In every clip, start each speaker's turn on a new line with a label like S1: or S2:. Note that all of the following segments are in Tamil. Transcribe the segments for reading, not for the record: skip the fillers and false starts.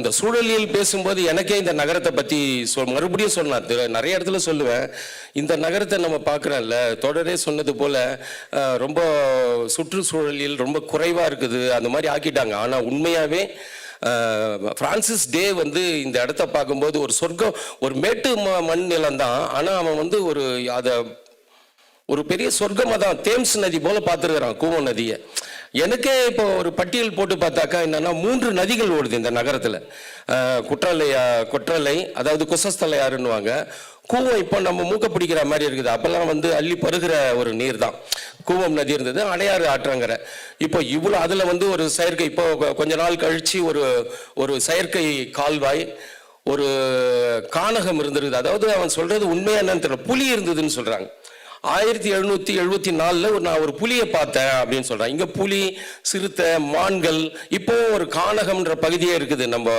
S1: இந்த சூழலியல் பேசும்போது எனக்கே இந்த நகரத்தை பற்றி மறுபடியும் சொன்னார். நிறைய இடத்துல சொல்லுவேன், இந்த நகரத்தை நம்ம பார்க்குறோம்ல, தொடரே சொன்னது போல் ரொம்ப சுற்றுச்சூழலில் ரொம்ப குறைவாக இருக்குது, அந்த மாதிரி ஆக்கிட்டாங்க. ஆனால் உண்மையாகவே பிரான்சிஸ் டே வந்து இந்த இடத்த பார்க்கும்போது ஒரு சொர்க்கம், ஒரு மேட்டு மண் நிலம்தான். ஆனால் அவன் வந்து அதை ஒரு பெரிய சொர்க்கமாக தான் தேம்ஸ் நதி போல பார்த்துருக்குறான், கூவம் நதியை. எனக்கே இப்போ ஒரு பட்டியல் போட்டு பார்த்தாக்கா என்னன்னா 3 நதிகள் ஓடுது இந்த நகரத்தில். கொற்றலை, அதாவது குசஸ்தலையாறுன்னுவாங்க. கூவம் இப்போ நம்ம மூக்க பிடிக்கிற மாதிரி இருக்குது. அப்போல்லாம் வந்து அள்ளி பருகிற ஒரு நீர் தான் கூவம் நதி இருந்தது. அடையாறு ஆற்றங்கரை. இப்போ இவ்வளோ அதில் வந்து ஒரு செயற்கை, இப்போ கொஞ்ச நாள் கழித்து ஒரு செயற்கை கால்வாய், ஒரு கானகம் இருந்திருக்குது. அதாவது அவன் சொல்றது உண்மையா என்னன்னு தெரியல, புலி இருந்ததுன்னு சொல்றாங்க. 1774 நான் ஒரு புலியை பார்த்தேன் அப்படின்னு சொல்றேன். இங்க புலி, சிறுத்தை, மான்கள். இப்போ ஒரு கானகம்ன்ற பகுதியே இருக்குது. நம்ம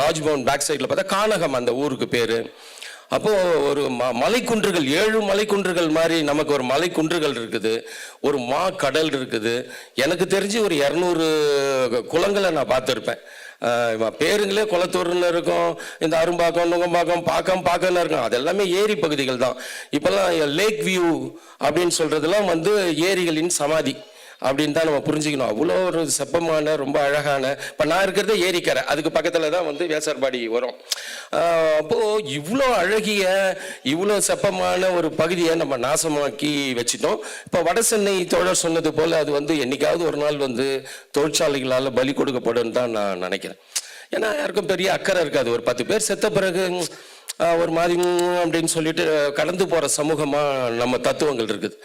S1: ராஜ்பவன் பேக் சைட்ல பார்த்தா கானகம் அந்த ஊருக்கு பேரு. அப்போ ஒரு மலைக்குன்றுகள், 7 மலைக்குன்றுகள் மாதிரி நமக்கு ஒரு மலைக்குன்றுகள் இருக்குது, ஒரு கடல் இருக்குது. எனக்கு தெரிஞ்சு ஒரு 200 குளங்களை நான் பார்த்துருப்பேன். பேருங்களே குளத்தூர்னு இருக்கும், இந்த அரும்பாக்கம், நுங்கம்பாக்கம், பாக்கம்னு இருக்கும். அதெல்லாமே ஏரி பகுதிகள் தான். இப்பெல்லாம் லேக் வியூ அப்படின்னு சொல்றதெல்லாம் வந்து ஏரிகளின் சமாதி அப்படின்னு தான் நம்ம புரிஞ்சுக்கணும். அவ்வளோ ஒரு செப்பமான, ரொம்ப அழகான, இப்போ நான் இருக்கிறது ஏரிக்கரை, அதுக்கு பக்கத்தில் தான் வந்து வேசர்பாடி வரும். அப்போது இவ்வளோ அழகிய, இவ்வளோ செப்பமான ஒரு பகுதியை நம்ம நாசமாக்கி வச்சிட்டோம். இப்போ வட சென்னை தோழர் சொன்னது போல் அது வந்து என்னைக்காவது ஒரு நாள் வந்து தொழிற்சாலைகளால் பலி கொடுக்கப்படும் தான் நான் நினைக்கிறேன். ஏன்னா யாருக்கும் பெரிய அக்கறை இருக்காது. ஒரு 10 பேர் செத்த பிறகு ஒரு மாதிரி அப்படின்னு சொல்லிட்டு கடந்து போகிற சமூகமாக நம்ம தத்துவங்கள் இருக்குது.